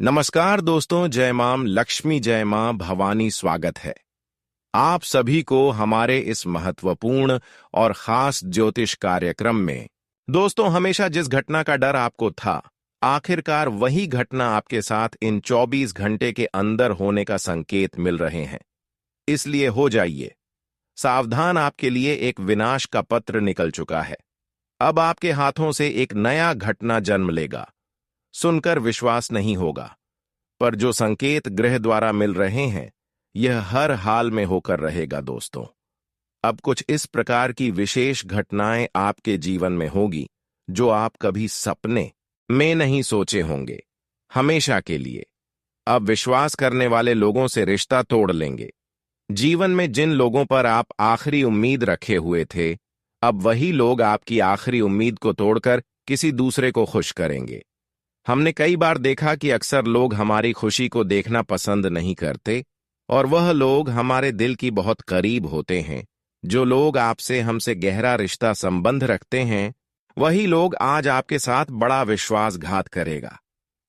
नमस्कार दोस्तों, जय मां लक्ष्मी, जय मां भवानी। स्वागत है आप सभी को हमारे इस महत्वपूर्ण और खास ज्योतिष कार्यक्रम में। दोस्तों, हमेशा जिस घटना का डर आपको था, आखिरकार वही घटना आपके साथ इन 24 घंटे के अंदर होने का संकेत मिल रहे हैं। इसलिए हो जाइए सावधान, आपके लिए एक विनाश का पत्र निकल चुका है। अब आपके हाथों से एक नया घटना जन्म लेगा। सुनकर विश्वास नहीं होगा, पर जो संकेत ग्रह द्वारा मिल रहे हैं, यह हर हाल में होकर रहेगा। दोस्तों, अब कुछ इस प्रकार की विशेष घटनाएं आपके जीवन में होगी जो आप कभी सपने में नहीं सोचे होंगे। हमेशा के लिए अब विश्वास करने वाले लोगों से रिश्ता तोड़ लेंगे। जीवन में जिन लोगों पर आप आखिरी उम्मीद रखे हुए थे, अब वही लोग आपकी आखिरी उम्मीद को तोड़कर किसी दूसरे को खुश करेंगे। हमने कई बार देखा कि अक्सर लोग हमारी खुशी को देखना पसंद नहीं करते, और वह लोग हमारे दिल की बहुत करीब होते हैं। जो लोग आपसे हमसे गहरा रिश्ता संबंध रखते हैं, वही लोग आज आपके साथ बड़ा विश्वासघात करेगा।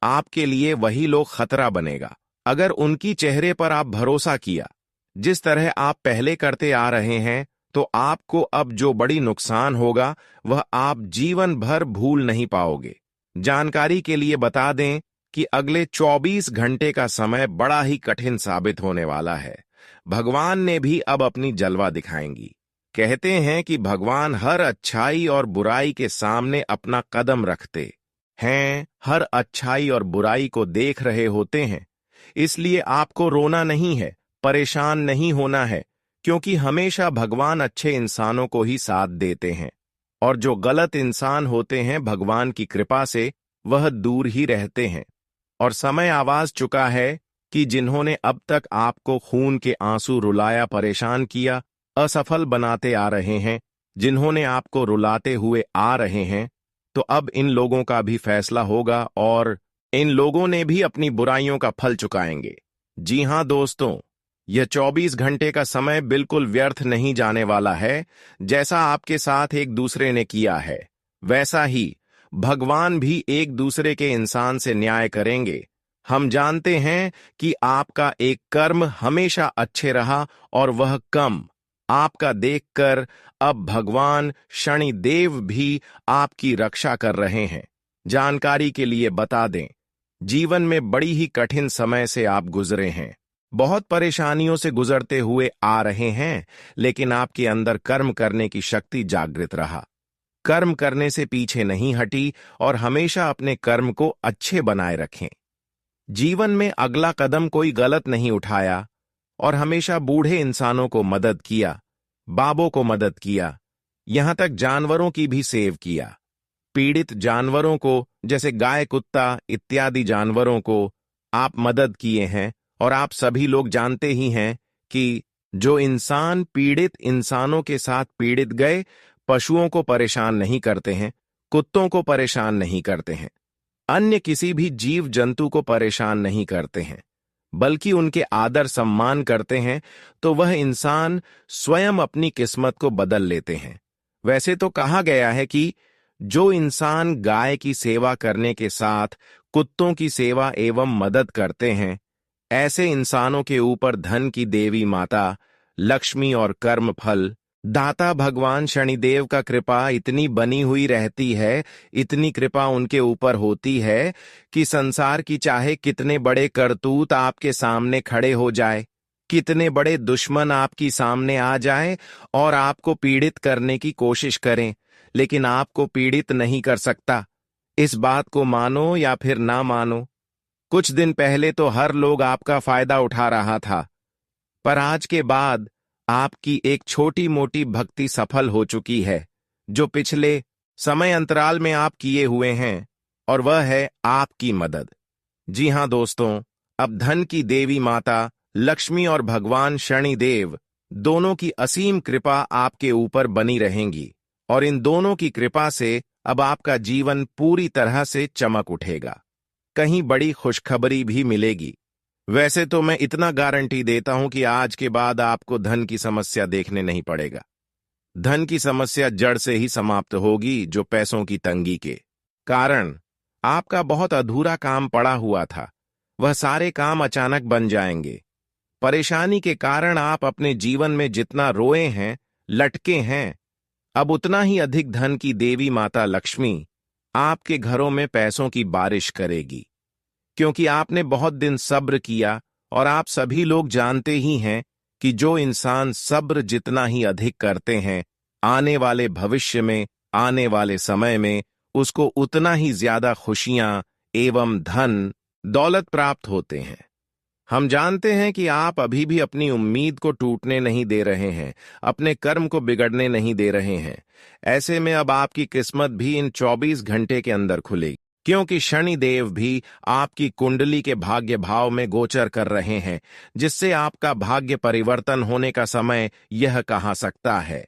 आपके लिए वही लोग खतरा बनेगा। अगर उनकी चेहरे पर आप भरोसा किया जिस तरह आप पहले करते आ रहे हैं, तो आपको अब जो बड़ी नुकसान होगा वह आप जीवन भर भूल नहीं पाओगे। जानकारी के लिए बता दें कि अगले 24 घंटे का समय बड़ा ही कठिन साबित होने वाला है। भगवान ने भी अब अपनी जलवा दिखाएंगी। कहते हैं कि भगवान हर अच्छाई और बुराई के सामने अपना कदम रखते हैं, हर अच्छाई और बुराई को देख रहे होते हैं। इसलिए आपको रोना नहीं है, परेशान नहीं होना है, क्योंकि हमेशा भगवान अच्छे इंसानों को ही साथ देते हैं, और जो गलत इंसान होते हैं, भगवान की कृपा से वह दूर ही रहते हैं। और समय आवाज चुका है कि जिन्होंने अब तक आपको खून के आंसू रुलाया, परेशान किया, असफल बनाते आ रहे हैं, जिन्होंने आपको रुलाते हुए आ रहे हैं, तो अब इन लोगों का भी फैसला होगा और इन लोगों ने भी अपनी बुराइयों का फल चुकाएंगे। जी हां दोस्तों, यह 24 घंटे का समय बिल्कुल व्यर्थ नहीं जाने वाला है। जैसा आपके साथ एक दूसरे ने किया है, वैसा ही भगवान भी एक दूसरे के इंसान से न्याय करेंगे। हम जानते हैं कि आपका एक कर्म हमेशा अच्छे रहा, और वह कम आपका देखकर अब भगवान शनिदेव भी आपकी रक्षा कर रहे हैं। जानकारी के लिए बता दें, जीवन में बड़ी ही कठिन समय से आप गुजरे हैं, बहुत परेशानियों से गुजरते हुए आ रहे हैं, लेकिन आपके अंदर कर्म करने की शक्ति जागृत रहा। कर्म करने से पीछे नहीं हटी, और हमेशा अपने कर्म को अच्छे बनाए रखें। जीवन में अगला कदम कोई गलत नहीं उठाया, और हमेशा बूढ़े इंसानों को मदद किया, बाबों को मदद किया, यहां तक जानवरों की भी सेव किया। पीड़ित जानवरों को, जैसे गाय, कुत्ता इत्यादि जानवरों को आप मदद किए हैं। और आप सभी लोग जानते ही हैं कि जो इंसान पीड़ित इंसानों के साथ पीड़ित गए, पशुओं को परेशान नहीं करते हैं, कुत्तों को परेशान नहीं करते हैं, अन्य किसी भी जीव जंतु को परेशान नहीं करते हैं, बल्कि उनके आदर सम्मान करते हैं, तो वह इंसान स्वयं अपनी किस्मत को बदल लेते हैं। वैसे तो कहा गया है कि जो इंसान गाय की सेवा करने के साथ कुत्तों की सेवा एवं मदद करते हैं, ऐसे इंसानों के ऊपर धन की देवी माता लक्ष्मी और कर्म फल दाता भगवान शनिदेव का कृपा इतनी बनी हुई रहती है, इतनी कृपा उनके ऊपर होती है कि संसार की चाहे कितने बड़े करतूत आपके सामने खड़े हो जाए, कितने बड़े दुश्मन आपकी सामने आ जाए और आपको पीड़ित करने की कोशिश करें, लेकिन आपको पीड़ित नहीं कर सकता। इस बात को मानो या फिर ना मानो, कुछ दिन पहले तो हर लोग आपका फायदा उठा रहा था, पर आज के बाद आपकी एक छोटी मोटी भक्ति सफल हो चुकी है, जो पिछले समय अंतराल में आप किए हुए हैं, और वह है आपकी मदद। जी हां दोस्तों, अब धन की देवी माता लक्ष्मी और भगवान शनिदेव दोनों की असीम कृपा आपके ऊपर बनी रहेंगी, और इन दोनों की कृपा से अब आपका जीवन पूरी तरह से चमक उठेगा। कहीं बड़ी खुशखबरी भी मिलेगी। वैसे तो मैं इतना गारंटी देता हूं कि आज के बाद आपको धन की समस्या देखने नहीं पड़ेगा। धन की समस्या जड़ से ही समाप्त होगी, जो पैसों की तंगी के कारण आपका बहुत अधूरा काम पड़ा हुआ था। वह सारे काम अचानक बन जाएंगे। परेशानी के कारण आप अपने जीवन में जितना रोए हैं, लटके हैं, अब उतना ही अधिक धन की देवी माता लक्ष्मी आपके घरों में पैसों की बारिश करेगी, क्योंकि आपने बहुत दिन सब्र किया। और आप सभी लोग जानते ही हैं कि जो इंसान सब्र जितना ही अधिक करते हैं, आने वाले भविष्य में, आने वाले समय में उसको उतना ही ज्यादा खुशियां एवं धन दौलत प्राप्त होते हैं। हम जानते हैं कि आप अभी भी अपनी उम्मीद को टूटने नहीं दे रहे हैं, अपने कर्म को बिगड़ने नहीं दे रहे हैं। ऐसे में अब आपकी किस्मत भी इन 24 घंटे के अंदर खुलेगी, क्योंकि शनिदेव भी आपकी कुंडली के भाग्य भाव में गोचर कर रहे हैं, जिससे आपका भाग्य परिवर्तन होने का समय यह कहा सकता है।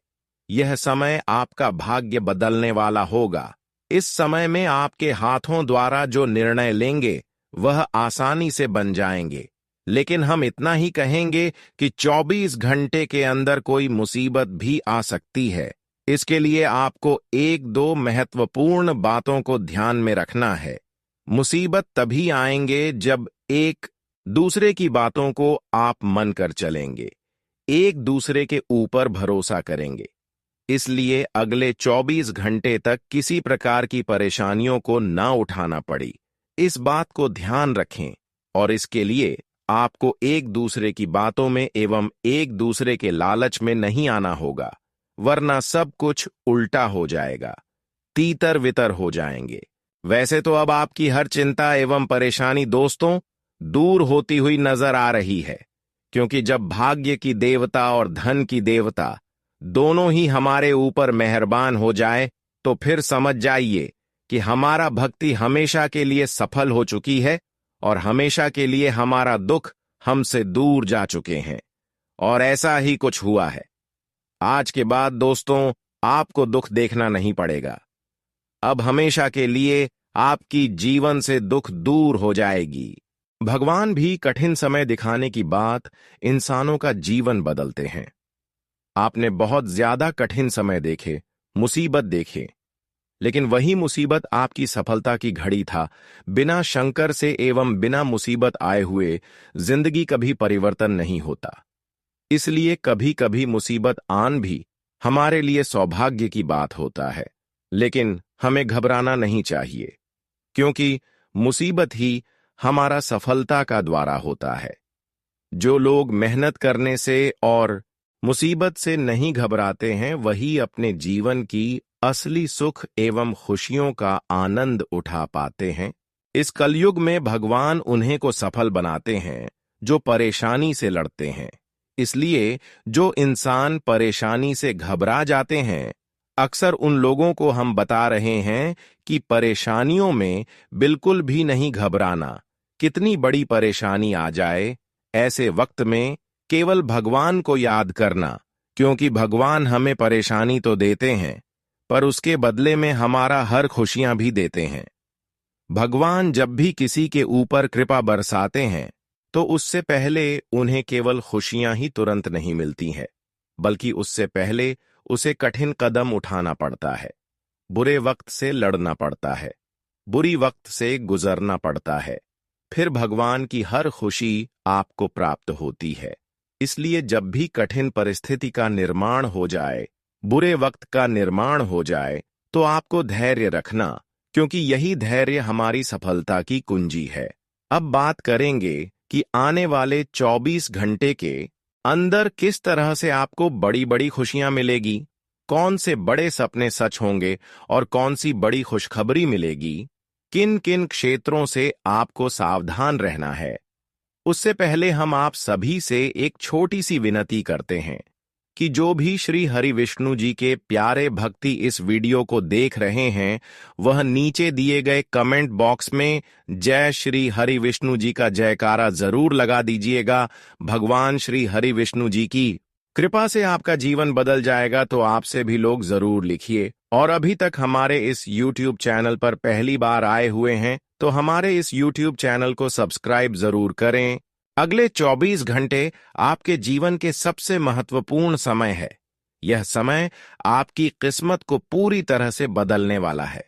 यह समय आपका भाग्य बदलने वाला होगा। इस समय में आपके हाथों द्वारा जो निर्णय लेंगे वह आसानी से बन जाएंगे। लेकिन हम इतना ही कहेंगे कि 24 घंटे के अंदर कोई मुसीबत भी आ सकती है। इसके लिए आपको एक दो महत्वपूर्ण बातों को ध्यान में रखना है। मुसीबत तभी आएंगे जब एक दूसरे की बातों को आप मन कर चलेंगे, एक दूसरे के ऊपर भरोसा करेंगे। इसलिए अगले 24 घंटे तक किसी प्रकार की परेशानियों को ना उठाना पड़ी, इस बात को ध्यान रखें। और इसके लिए आपको एक दूसरे की बातों में एवं एक दूसरे के लालच में नहीं आना होगा, वरना सब कुछ उल्टा हो जाएगा, तीतर वितर हो जाएंगे। वैसे तो अब आपकी हर चिंता एवं परेशानी दोस्तों दूर होती हुई नजर आ रही है, क्योंकि जब भाग्य की देवता और धन की देवता दोनों ही हमारे ऊपर मेहरबान हो जाए तो फिर समझ जाइए कि हमारा भक्ति हमेशा के लिए सफल हो चुकी है और हमेशा के लिए हमारा दुख हमसे दूर जा चुके हैं। और ऐसा ही कुछ हुआ है। आज के बाद दोस्तों आपको दुख देखना नहीं पड़ेगा। अब हमेशा के लिए आपकी जीवन से दुख दूर हो जाएगी। भगवान भी कठिन समय दिखाने की बात इंसानों का जीवन बदलते हैं। आपने बहुत ज्यादा कठिन समय देखे, मुसीबत देखे, लेकिन वही मुसीबत आपकी सफलता की घड़ी था। बिना शंकर से एवं बिना मुसीबत आए हुए जिंदगी कभी परिवर्तन नहीं होता। इसलिए कभी कभी मुसीबत आन भी हमारे लिए सौभाग्य की बात होता है। लेकिन हमें घबराना नहीं चाहिए, क्योंकि मुसीबत ही हमारा सफलता का द्वारा होता है। जो लोग मेहनत करने से और मुसीबत से नहीं घबराते हैं, वही अपने जीवन की असली सुख एवं खुशियों का आनंद उठा पाते हैं। इस कलयुग में भगवान उन्हें को सफल बनाते हैं जो परेशानी से लड़ते हैं। इसलिए जो इंसान परेशानी से घबरा जाते हैं, अक्सर उन लोगों को हम बता रहे हैं कि परेशानियों में बिल्कुल भी नहीं घबराना। कितनी बड़ी परेशानी आ जाए, ऐसे वक्त में केवल भगवान को याद करना, क्योंकि भगवान हमें परेशानी तो देते हैं पर उसके बदले में हमारा हर खुशियां भी देते हैं। भगवान जब भी किसी के ऊपर कृपा बरसाते हैं तो उससे पहले उन्हें केवल खुशियां ही तुरंत नहीं मिलती हैं, बल्कि उससे पहले उसे कठिन कदम उठाना पड़ता है, बुरे वक्त से लड़ना पड़ता है, बुरी वक्त से गुजरना पड़ता है, फिर भगवान की हर खुशी आपको प्राप्त होती है। इसलिए जब भी कठिन परिस्थिति का निर्माण हो जाए, बुरे वक्त का निर्माण हो जाए, तो आपको धैर्य रखना, क्योंकि यही धैर्य हमारी सफलता की कुंजी है। अब बात करेंगे कि आने वाले 24 घंटे के अंदर किस तरह से आपको बड़ी बड़ी खुशियां मिलेगी, कौन से बड़े सपने सच होंगे और कौन सी बड़ी खुशखबरी मिलेगी, किन किन क्षेत्रों से आपको सावधान रहना है। उससे पहले हम आप सभी से एक छोटी सी विनती करते हैं कि जो भी श्री हरि विष्णु जी के प्यारे भक्ति इस वीडियो को देख रहे हैं, वह नीचे दिए गए कमेंट बॉक्स में जय श्री हरि विष्णु जी का जयकारा जरूर लगा दीजिएगा। भगवान श्री हरि विष्णु जी की कृपा से आपका जीवन बदल जाएगा, तो आपसे भी लोग जरूर लिखिए। और अभी तक हमारे इस YouTube चैनल पर पहली बार आए हुए हैं तो हमारे इस YouTube चैनल को सब्सक्राइब जरूर करें। अगले 24 घंटे आपके जीवन के सबसे महत्वपूर्ण समय है। यह समय आपकी किस्मत को पूरी तरह से बदलने वाला है।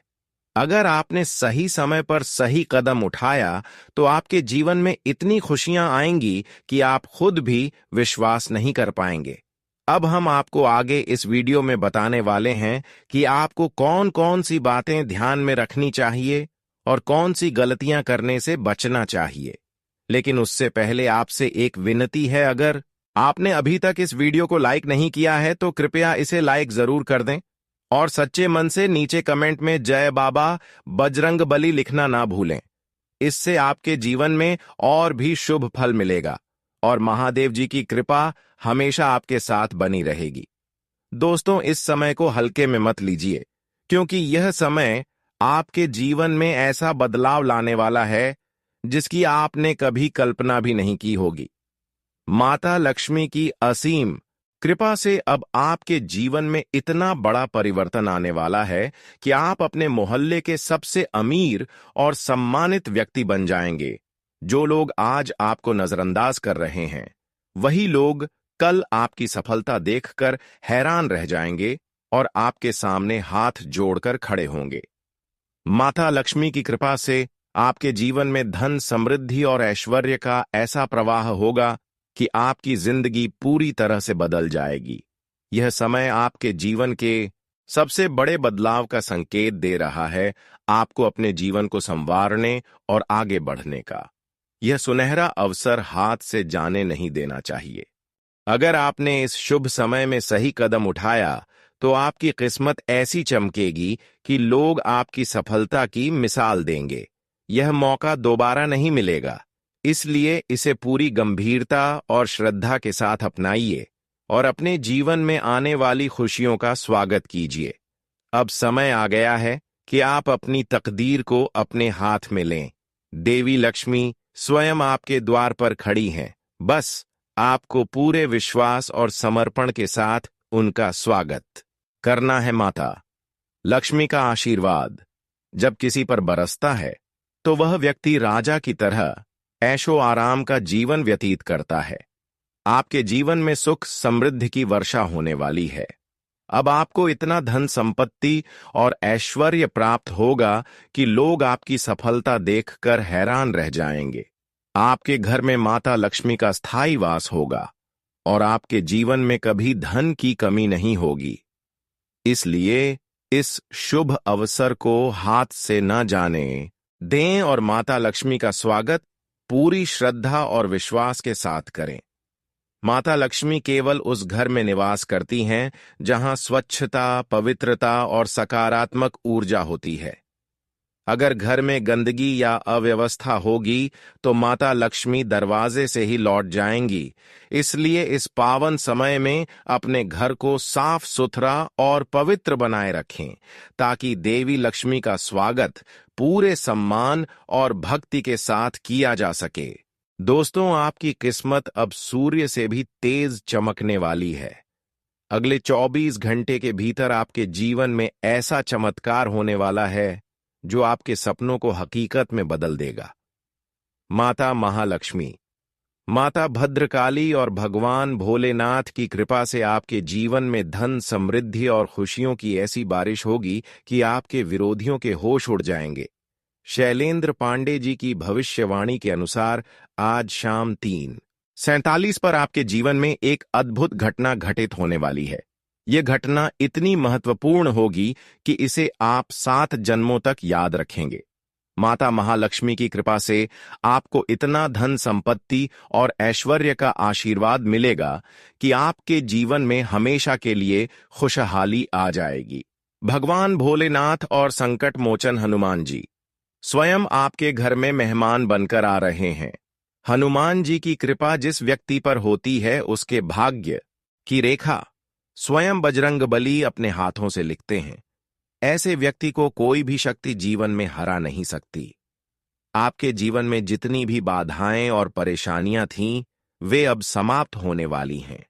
अगर आपने सही समय पर सही कदम उठाया तो आपके जीवन में इतनी खुशियां आएंगी कि आप खुद भी विश्वास नहीं कर पाएंगे। अब हम आपको आगे इस वीडियो में बताने वाले हैं कि आपको कौन कौन सी बातें ध्यान में रखनी चाहिए और कौन सी गलतियां करने से बचना चाहिए। लेकिन उससे पहले आपसे एक विनती है, अगर आपने अभी तक इस वीडियो को लाइक नहीं किया है तो कृपया इसे लाइक जरूर कर दें और सच्चे मन से नीचे कमेंट में जय बाबा बजरंगबली लिखना ना भूलें। इससे आपके जीवन में और भी शुभ फल मिलेगा और महादेव जी की कृपा हमेशा आपके साथ बनी रहेगी। दोस्तों, इस समय को हल्के में मत लीजिए, क्योंकि यह समय आपके जीवन में ऐसा बदलाव लाने वाला है जिसकी आपने कभी कल्पना भी नहीं की होगी। माता लक्ष्मी की असीम कृपा से अब आपके जीवन में इतना बड़ा परिवर्तन आने वाला है कि आप अपने मोहल्ले के सबसे अमीर और सम्मानित व्यक्ति बन जाएंगे। जो लोग आज आपको नजरअंदाज कर रहे हैं, वही लोग कल आपकी सफलता देखकर हैरान रह जाएंगे और आपके सामने हाथ जोड़कर खड़े होंगे। माता लक्ष्मी की कृपा से आपके जीवन में धन, समृद्धि और ऐश्वर्य का ऐसा प्रवाह होगा कि आपकी जिंदगी पूरी तरह से बदल जाएगी। यह समय आपके जीवन के सबसे बड़े बदलाव का संकेत दे रहा है, आपको अपने जीवन को संवारने और आगे बढ़ने का। यह सुनहरा अवसर हाथ से जाने नहीं देना चाहिए। अगर आपने इस शुभ समय में सही कदम उठाया तो आपकी किस्मत ऐसी चमकेगी कि लोग आपकी सफलता की मिसाल देंगे। यह मौका दोबारा नहीं मिलेगा, इसलिए इसे पूरी गंभीरता और श्रद्धा के साथ अपनाइए और अपने जीवन में आने वाली खुशियों का स्वागत कीजिए। अब समय आ गया है कि आप अपनी तकदीर को अपने हाथ में लें। देवी लक्ष्मी स्वयं आपके द्वार पर खड़ी हैं। बस आपको पूरे विश्वास और समर्पण के साथ उनका स्वागत करना है। माता लक्ष्मी का आशीर्वाद जब किसी पर बरसता है तो वह व्यक्ति राजा की तरह ऐशो आराम का जीवन व्यतीत करता है। आपके जीवन में सुख समृद्धि की वर्षा होने वाली है। अब आपको इतना धन संपत्ति और ऐश्वर्य प्राप्त होगा कि लोग आपकी सफलता देखकर हैरान रह जाएंगे। आपके घर में माता लक्ष्मी का स्थायी वास होगा और आपके जीवन में कभी धन की कमी नहीं होगी। इसलिए इस शुभ अवसर को हाथ से न जाने दें और माता लक्ष्मी का स्वागत पूरी श्रद्धा और विश्वास के साथ करें। माता लक्ष्मी केवल उस घर में निवास करती हैं जहां स्वच्छता, पवित्रता और सकारात्मक ऊर्जा होती है। अगर घर में गंदगी या अव्यवस्था होगी तो माता लक्ष्मी दरवाजे से ही लौट जाएंगी। इसलिए इस पावन समय में अपने घर को साफ सुथरा और पवित्र बनाए रखें, ताकि देवी लक्ष्मी का स्वागत पूरे सम्मान और भक्ति के साथ किया जा सके। दोस्तों, आपकी किस्मत अब सूर्य से भी तेज चमकने वाली है। अगले 24 घंटे के भीतर आपके जीवन में ऐसा चमत्कार होने वाला है जो आपके सपनों को हकीकत में बदल देगा। माता महालक्ष्मी, माता भद्रकाली और भगवान भोलेनाथ की कृपा से आपके जीवन में धन, समृद्धि और खुशियों की ऐसी बारिश होगी कि आपके विरोधियों के होश उड़ जाएंगे। शैलेंद्र पांडे जी की भविष्यवाणी के अनुसार आज शाम 3:47 पर आपके जीवन में एक अद्भुत घटना घटित होने वाली है। यह घटना इतनी महत्वपूर्ण होगी कि इसे आप 7 जन्मों तक याद रखेंगे। माता महालक्ष्मी की कृपा से आपको इतना धन, संपत्ति और ऐश्वर्य का आशीर्वाद मिलेगा कि आपके जीवन में हमेशा के लिए खुशहाली आ जाएगी। भगवान भोलेनाथ और संकट मोचन हनुमान जी स्वयं आपके घर में मेहमान बनकर आ रहे हैं। हनुमान जी की कृपा जिस व्यक्ति पर होती है, उसके भाग्य की रेखा स्वयं बजरंगबली अपने हाथों से लिखते हैं। ऐसे व्यक्ति को कोई भी शक्ति जीवन में हरा नहीं सकती। आपके जीवन में जितनी भी बाधाएं और परेशानियां थीं, वे अब समाप्त होने वाली हैं।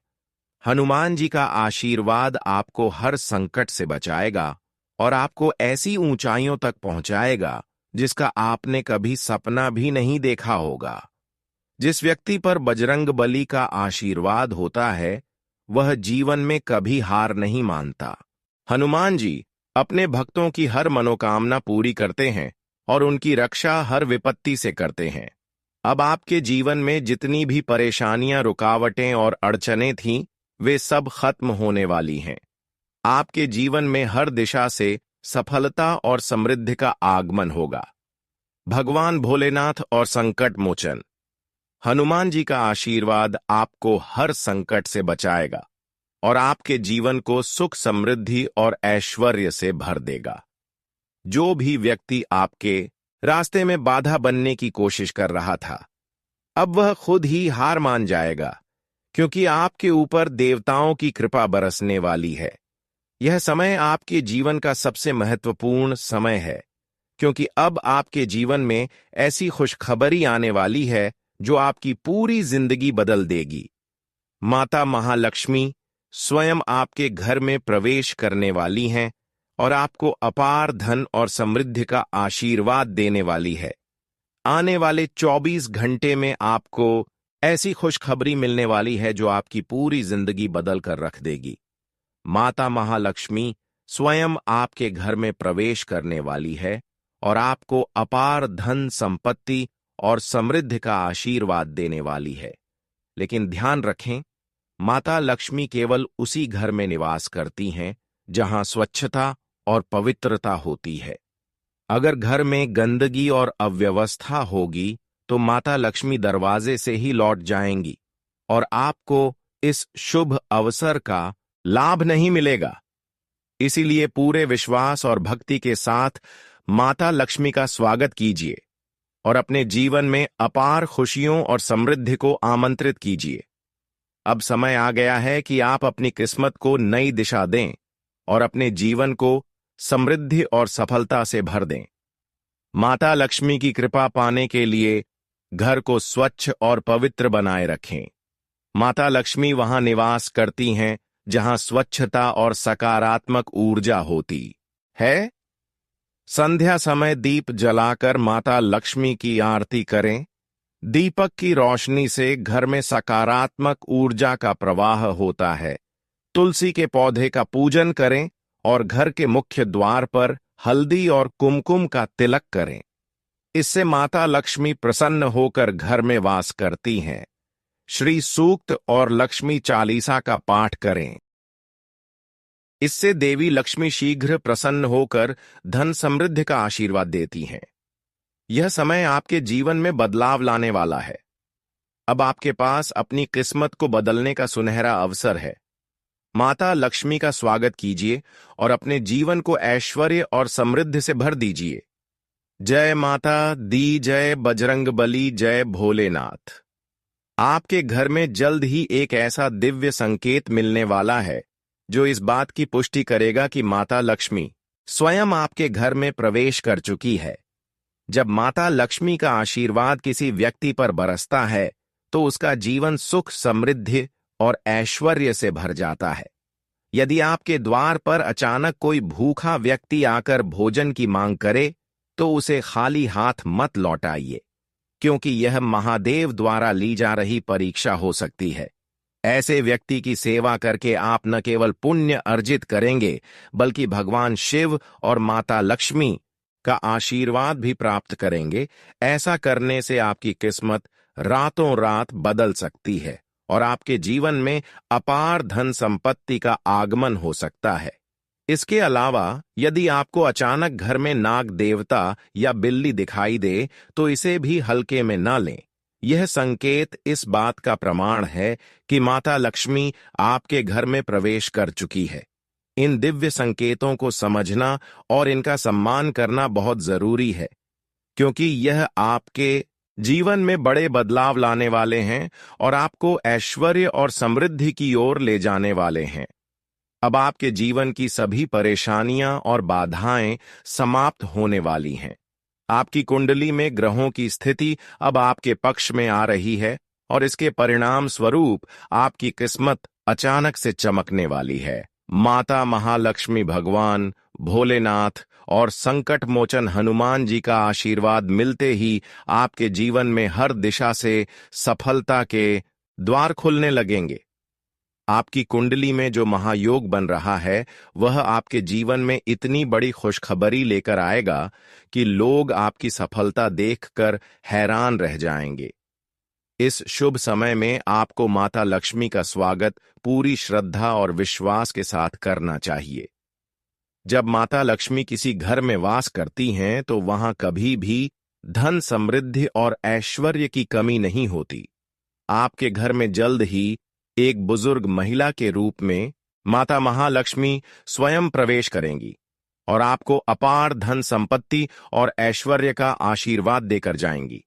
हनुमान जी का आशीर्वाद आपको हर संकट से बचाएगा और आपको ऐसी ऊंचाइयों तक पहुंचाएगा जिसका आपने कभी सपना भी नहीं देखा होगा। जिस व्यक्ति पर बजरंगबली का आशीर्वाद होता है, वह जीवन में कभी हार नहीं मानता। हनुमान जी अपने भक्तों की हर मनोकामना पूरी करते हैं और उनकी रक्षा हर विपत्ति से करते हैं। अब आपके जीवन में जितनी भी परेशानियां, रुकावटें और अड़चनें थीं, वे सब खत्म होने वाली हैं। आपके जीवन में हर दिशा से सफलता और समृद्धि का आगमन होगा। भगवान भोलेनाथ और संकट मोचन हनुमान जी का आशीर्वाद आपको हर संकट से बचाएगा और आपके जीवन को सुख, समृद्धि और ऐश्वर्य से भर देगा। जो भी व्यक्ति आपके रास्ते में बाधा बनने की कोशिश कर रहा था, अब वह खुद ही हार मान जाएगा, क्योंकि आपके ऊपर देवताओं की कृपा बरसने वाली है। यह समय आपके जीवन का सबसे महत्वपूर्ण समय है, क्योंकि अब आपके जीवन में ऐसी खुशखबरी आने वाली है जो आपकी पूरी जिंदगी बदल देगी। माता महालक्ष्मी स्वयं आपके घर में प्रवेश करने वाली हैं और आपको अपार धन और समृद्धि का आशीर्वाद देने वाली है। आने वाले 24 घंटे में आपको ऐसी खुशखबरी मिलने वाली है जो आपकी पूरी जिंदगी बदल कर रख देगी। माता महालक्ष्मी स्वयं आपके घर में प्रवेश करने वाली है और आपको अपार धन, संपत्ति और समृद्धि का आशीर्वाद देने वाली है। लेकिन ध्यान रखें, माता लक्ष्मी केवल उसी घर में निवास करती हैं जहां स्वच्छता और पवित्रता होती है। अगर घर में गंदगी और अव्यवस्था होगी तो माता लक्ष्मी दरवाजे से ही लौट जाएंगी और आपको इस शुभ अवसर का लाभ नहीं मिलेगा। इसीलिए पूरे विश्वास और भक्ति के साथ माता लक्ष्मी का स्वागत कीजिए और अपने जीवन में अपार खुशियों और समृद्धि को आमंत्रित कीजिए। अब समय आ गया है कि आप अपनी किस्मत को नई दिशा दें और अपने जीवन को समृद्धि और सफलता से भर दें। माता लक्ष्मी की कृपा पाने के लिए घर को स्वच्छ और पवित्र बनाए रखें। माता लक्ष्मी वहां निवास करती हैं जहां स्वच्छता और सकारात्मक ऊर्जा होती है। संध्या समय दीप जलाकर माता लक्ष्मी की आरती करें। दीपक की रोशनी से घर में सकारात्मक ऊर्जा का प्रवाह होता है। तुलसी के पौधे का पूजन करें और घर के मुख्य द्वार पर हल्दी और कुमकुम का तिलक करें। इससे माता लक्ष्मी प्रसन्न होकर घर में वास करती हैं। श्री सूक्त और लक्ष्मी चालीसा का पाठ करें। इससे देवी लक्ष्मी शीघ्र प्रसन्न होकर धन समृद्धि का आशीर्वाद देती हैं। यह समय आपके जीवन में बदलाव लाने वाला है। अब आपके पास अपनी किस्मत को बदलने का सुनहरा अवसर है। माता लक्ष्मी का स्वागत कीजिए और अपने जीवन को ऐश्वर्य और समृद्धि से भर दीजिए। जय माता दी जय, बजरंगबली जय, भोलेनाथ। आपके घर में जल्द ही एक ऐसा दिव्य संकेत मिलने वाला है जो इस बात की पुष्टि करेगा कि माता लक्ष्मी स्वयं आपके घर में प्रवेश कर चुकी है। जब माता लक्ष्मी का आशीर्वाद किसी व्यक्ति पर बरसता है तो उसका जीवन सुख, समृद्धि और ऐश्वर्य से भर जाता है। यदि आपके द्वार पर अचानक कोई भूखा व्यक्ति आकर भोजन की मांग करे तो उसे खाली हाथ मत लौटाइए, क्योंकि यह महादेव द्वारा ली जा रही परीक्षा हो सकती है। ऐसे व्यक्ति की सेवा करके आप न केवल पुण्य अर्जित करेंगे बल्कि भगवान शिव और माता लक्ष्मी का आशीर्वाद भी प्राप्त करेंगे। ऐसा करने से आपकी किस्मत रातों रात बदल सकती है और आपके जीवन में अपार धन संपत्ति का आगमन हो सकता है। इसके अलावा यदि आपको अचानक घर में नाग देवता या बिल्ली दिखाई दे तो इसे भी हल्के में न लें। यह संकेत इस बात का प्रमाण है कि माता लक्ष्मी आपके घर में प्रवेश कर चुकी है। इन दिव्य संकेतों को समझना और इनका सम्मान करना बहुत जरूरी है, क्योंकि यह आपके जीवन में बड़े बदलाव लाने वाले हैं और आपको ऐश्वर्य और समृद्धि की ओर ले जाने वाले हैं। अब आपके जीवन की सभी परेशानियां और बाधाएं समाप्त होने वाली हैं। आपकी कुंडली में ग्रहों की स्थिति अब आपके पक्ष में आ रही है और इसके परिणाम स्वरूप आपकी किस्मत अचानक से चमकने वाली है। माता महालक्ष्मी, भगवान भोलेनाथ और संकट मोचन हनुमान जी का आशीर्वाद मिलते ही आपके जीवन में हर दिशा से सफलता के द्वार खुलने लगेंगे। आपकी कुंडली में जो महायोग बन रहा है वह आपके जीवन में इतनी बड़ी खुशखबरी लेकर आएगा कि लोग आपकी सफलता देखकर हैरान रह जाएंगे। इस शुभ समय में आपको माता लक्ष्मी का स्वागत पूरी श्रद्धा और विश्वास के साथ करना चाहिए। जब माता लक्ष्मी किसी घर में वास करती हैं तो वहां कभी भी धन, समृद्धि और ऐश्वर्य की कमी नहीं होती। आपके घर में जल्द ही एक बुजुर्ग महिला के रूप में माता महालक्ष्मी स्वयं प्रवेश करेंगी और आपको अपार धन संपत्ति और ऐश्वर्य का आशीर्वाद देकर जाएंगी।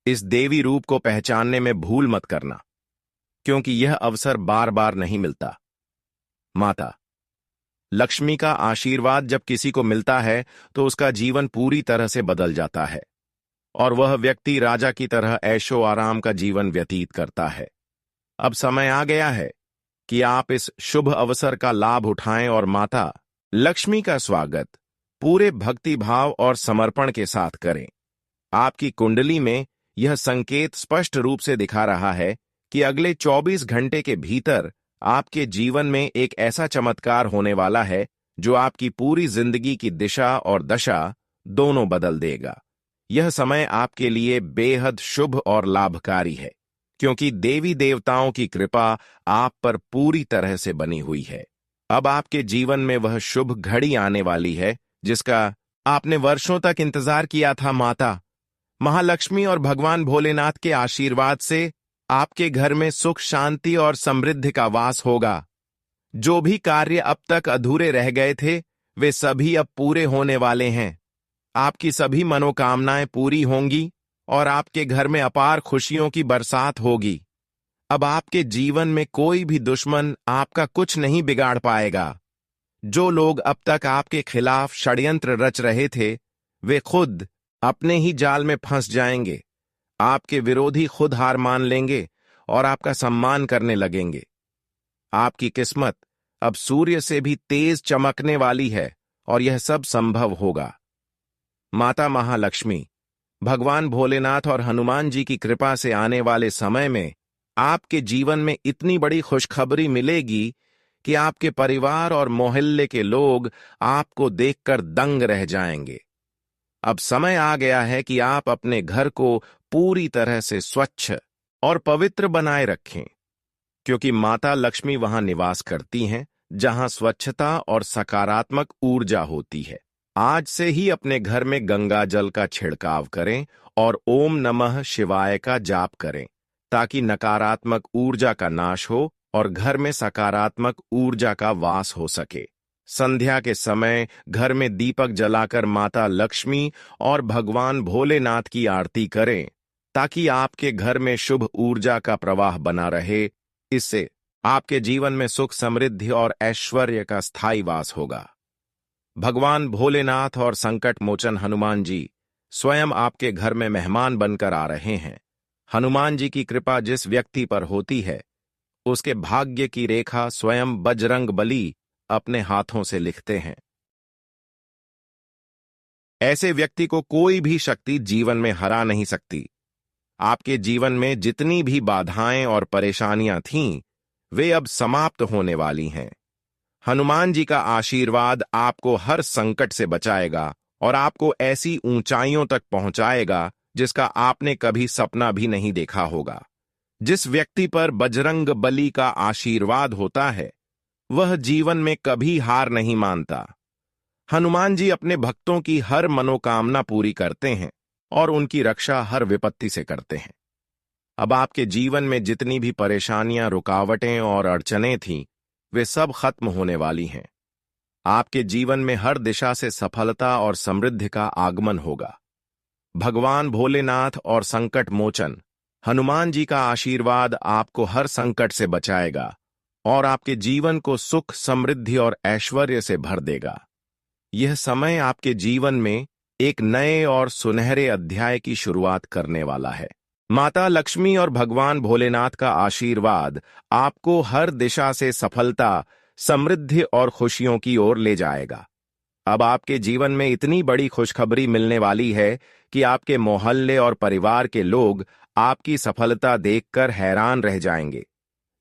इस देवी रूप को पहचानने में भूल मत करना, क्योंकि यह अवसर बार बार नहीं मिलता। माता लक्ष्मी का आशीर्वाद जब किसी को मिलता है तो उसका जीवन पूरी तरह से बदल जाता है और वह व्यक्ति राजा की तरह ऐशो आराम का जीवन व्यतीत करता है। अब समय आ गया है कि आप इस शुभ अवसर का लाभ उठाएं और माता लक्ष्मी का स्वागत पूरे भक्ति भाव और समर्पण के साथ करें। आपकी कुंडली में यह संकेत स्पष्ट रूप से दिखा रहा है कि अगले 24 घंटे के भीतर आपके जीवन में एक ऐसा चमत्कार होने वाला है जो आपकी पूरी जिंदगी की दिशा और दशा दोनों बदल देगा। यह समय आपके लिए बेहद शुभ और लाभकारी है, क्योंकि देवी देवताओं की कृपा आप पर पूरी तरह से बनी हुई है। अब आपके जीवन में वह शुभ घड़ी आने वाली है जिसका आपने वर्षों तक इंतजार किया था। माता महालक्ष्मी और भगवान भोलेनाथ के आशीर्वाद से आपके घर में सुख, शांति और समृद्धि का वास होगा। जो भी कार्य अब तक अधूरे रह गए थे वे सभी अब पूरे होने वाले हैं। आपकी सभी मनोकामनाएं पूरी होंगी और आपके घर में अपार खुशियों की बरसात होगी। अब आपके जीवन में कोई भी दुश्मन आपका कुछ नहीं बिगाड़ पाएगा। जो लोग अब तक आपके खिलाफ षड्यंत्र रच रहे थे वे खुद अपने ही जाल में फंस जाएंगे। आपके विरोधी खुद हार मान लेंगे और आपका सम्मान करने लगेंगे। आपकी किस्मत अब सूर्य से भी तेज चमकने वाली है और यह सब संभव होगा। माता महालक्ष्मी, भगवान भोलेनाथ और हनुमान जी की कृपा से आने वाले समय में आपके जीवन में इतनी बड़ी खुशखबरी मिलेगी कि आपके परिवार और मोहल्ले के लोग आपको देखकर दंग रह जाएंगे। अब समय आ गया है कि आप अपने घर को पूरी तरह से स्वच्छ और पवित्र बनाए रखें, क्योंकि माता लक्ष्मी वहां निवास करती हैं जहां स्वच्छता और सकारात्मक ऊर्जा होती है। आज से ही अपने घर में गंगा जल का छिड़काव करें और ओम नमः शिवाय का जाप करें, ताकि नकारात्मक ऊर्जा का नाश हो और घर में सकारात्मक ऊर्जा का वास हो सके। संध्या के समय घर में दीपक जलाकर माता लक्ष्मी और भगवान भोलेनाथ की आरती करें, ताकि आपके घर में शुभ ऊर्जा का प्रवाह बना रहे। इससे आपके जीवन में सुख, समृद्धि और ऐश्वर्य का स्थायी वास होगा। भगवान भोलेनाथ और संकट मोचन हनुमान जी स्वयं आपके घर में मेहमान बनकर आ रहे हैं। हनुमान जी की कृपा जिस व्यक्ति पर होती है उसके भाग्य की रेखा स्वयं बजरंग बली अपने हाथों से लिखते हैं। ऐसे व्यक्ति को कोई भी शक्ति जीवन में हरा नहीं सकती। आपके जीवन में जितनी भी बाधाएं और परेशानियां थीं, वे अब समाप्त होने वाली हैं। हनुमान जी का आशीर्वाद आपको हर संकट से बचाएगा और आपको ऐसी ऊंचाइयों तक पहुंचाएगा जिसका आपने कभी सपना भी नहीं देखा होगा। जिस व्यक्ति पर बजरंग बली का आशीर्वाद होता है वह जीवन में कभी हार नहीं मानता। हनुमान जी अपने भक्तों की हर मनोकामना पूरी करते हैं और उनकी रक्षा हर विपत्ति से करते हैं। अब आपके जीवन में जितनी भी परेशानियां, रुकावटें और अड़चनें थीं, वे सब खत्म होने वाली हैं। आपके जीवन में हर दिशा से सफलता और समृद्धि का आगमन होगा। भगवान भोलेनाथ और संकट मोचन हनुमान जी का आशीर्वाद आपको हर संकट से बचाएगा और आपके जीवन को सुख, समृद्धि और ऐश्वर्य से भर देगा। यह समय आपके जीवन में एक नए और सुनहरे अध्याय की शुरुआत करने वाला है। माता लक्ष्मी और भगवान भोलेनाथ का आशीर्वाद आपको हर दिशा से सफलता, समृद्धि और खुशियों की ओर ले जाएगा। अब आपके जीवन में इतनी बड़ी खुशखबरी मिलने वाली है कि आपके मोहल्ले और परिवार के लोग आपकी सफलता देखकर हैरान रह जाएंगे।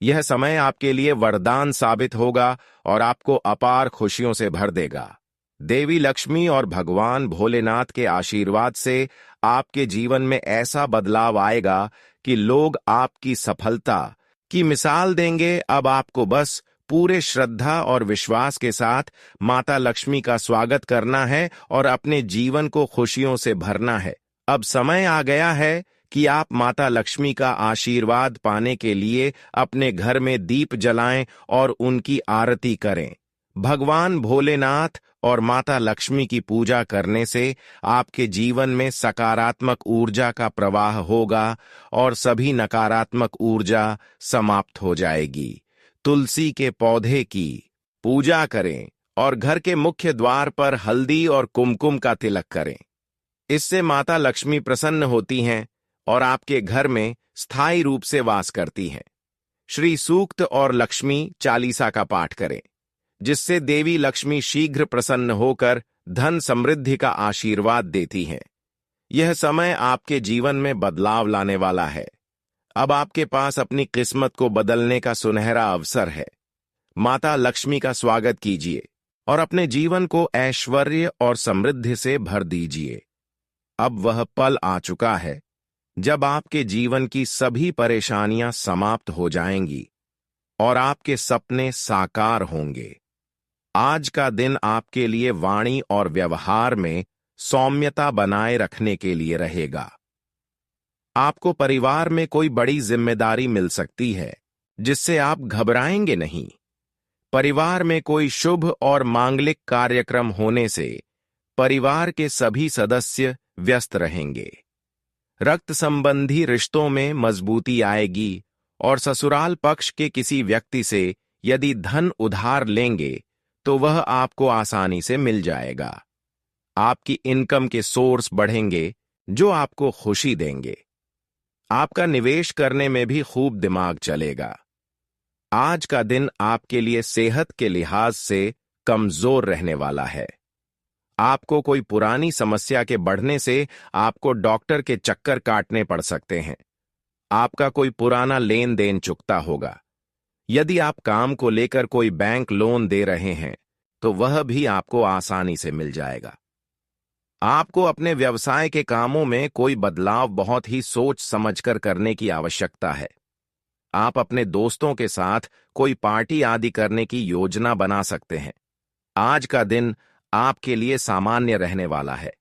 यह समय आपके लिए वरदान साबित होगा और आपको अपार खुशियों से भर देगा। देवी लक्ष्मी और भगवान भोलेनाथ के आशीर्वाद से आपके जीवन में ऐसा बदलाव आएगा कि लोग आपकी सफलता की मिसाल देंगे। अब आपको बस पूरे श्रद्धा और विश्वास के साथ माता लक्ष्मी का स्वागत करना है और अपने जीवन को खुशियों से भरना है। अब समय आ गया है कि आप माता लक्ष्मी का आशीर्वाद पाने के लिए अपने घर में दीप जलाएं और उनकी आरती करें। भगवान भोलेनाथ और माता लक्ष्मी की पूजा करने से आपके जीवन में सकारात्मक ऊर्जा का प्रवाह होगा और सभी नकारात्मक ऊर्जा समाप्त हो जाएगी। तुलसी के पौधे की पूजा करें और घर के मुख्य द्वार पर हल्दी और कुमकुम का तिलक करें। इससे माता लक्ष्मी प्रसन्न होती हैं और आपके घर में स्थायी रूप से वास करती हैं। श्री सूक्त और लक्ष्मी चालीसा का पाठ करें, जिससे देवी लक्ष्मी शीघ्र प्रसन्न होकर धन समृद्धि का आशीर्वाद देती हैं। यह समय आपके जीवन में बदलाव लाने वाला है। अब आपके पास अपनी किस्मत को बदलने का सुनहरा अवसर है। माता लक्ष्मी का स्वागत कीजिए और अपने जीवन को ऐश्वर्य और समृद्धि से भर दीजिए। अब वह पल आ चुका है जब आपके जीवन की सभी परेशानियां समाप्त हो जाएंगी और आपके सपने साकार होंगे। आज का दिन आपके लिए वाणी और व्यवहार में सौम्यता बनाए रखने के लिए रहेगा। आपको परिवार में कोई बड़ी जिम्मेदारी मिल सकती है, जिससे आप घबराएंगे नहीं। परिवार में कोई शुभ और मांगलिक कार्यक्रम होने से परिवार के सभी सदस्य व्यस्त रहेंगे। रक्त संबंधी रिश्तों में मजबूती आएगी और ससुराल पक्ष के किसी व्यक्ति से यदि धन उधार लेंगे तो वह आपको आसानी से मिल जाएगा। आपकी इनकम के सोर्स बढ़ेंगे जो आपको खुशी देंगे। आपका निवेश करने में भी खूब दिमाग चलेगा। आज का दिन आपके लिए सेहत के लिहाज से कमजोर रहने वाला है। आपको कोई पुरानी समस्या के बढ़ने से आपको डॉक्टर के चक्कर काटने पड़ सकते हैं। आपका कोई पुराना लेन देन चुकता होगा। यदि आप काम को लेकर कोई बैंक लोन दे रहे हैं तो वह भी आपको आसानी से मिल जाएगा। आपको अपने व्यवसाय के कामों में कोई बदलाव बहुत ही सोच समझकर करने की आवश्यकता है। आप अपने दोस्तों के साथ कोई पार्टी आदि करने की योजना बना सकते हैं। आज का दिन आपके लिए सामान्य रहने वाला है।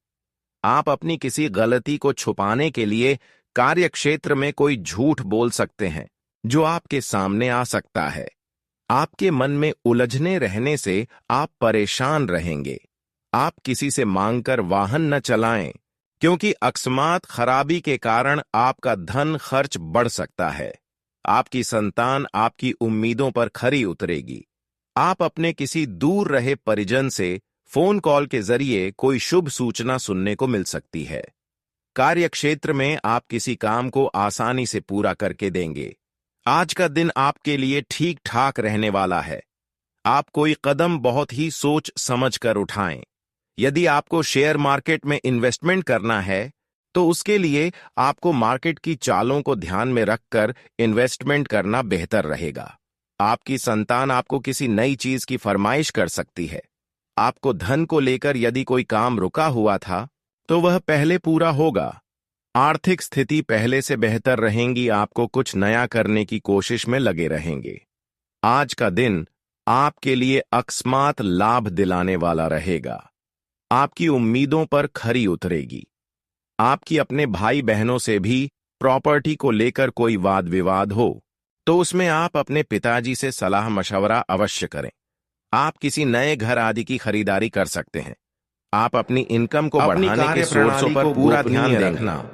आप अपनी किसी गलती को छुपाने के लिए कार्यक्षेत्र में कोई झूठ बोल सकते हैं जो आपके सामने आ सकता है। आपके मन में उलझने रहने से आप परेशान रहेंगे। आप किसी से मांगकर वाहन न चलाएं, क्योंकि अकस्मात खराबी के कारण आपका धन खर्च बढ़ सकता है। आपकी संतान आपकी उम्मीदों पर खरी उतरेगी। आप अपने किसी दूर रहे परिजन से फोन कॉल के जरिए कोई शुभ सूचना सुनने को मिल सकती है। कार्यक्षेत्र में आप किसी काम को आसानी से पूरा करके देंगे। आज का दिन आपके लिए ठीक ठाक रहने वाला है। आप कोई कदम बहुत ही सोच समझ कर उठाएं। यदि आपको शेयर मार्केट में इन्वेस्टमेंट करना है तो उसके लिए आपको मार्केट की चालों को ध्यान में रखकर इन्वेस्टमेंट करना बेहतर रहेगा। आपकी संतान आपको किसी नई चीज की फरमाइश कर सकती है। आपको धन को लेकर यदि कोई काम रुका हुआ था तो वह पहले पूरा होगा। आर्थिक स्थिति पहले से बेहतर रहेंगी। आपको कुछ नया करने की कोशिश में लगे रहेंगे। आज का दिन आपके लिए अकस्मात लाभ दिलाने वाला रहेगा। आपकी उम्मीदों पर खरी उतरेगी। आपकी अपने भाई बहनों से भी प्रॉपर्टी को लेकर कोई वाद विवाद हो तो उसमें आप अपने पिताजी से सलाह मशवरा अवश्य करें। आप किसी नए घर आदि की खरीदारी कर सकते हैं। आप अपनी इनकम को बढ़ाने के सोर्सों पर पूरा ध्यान रखना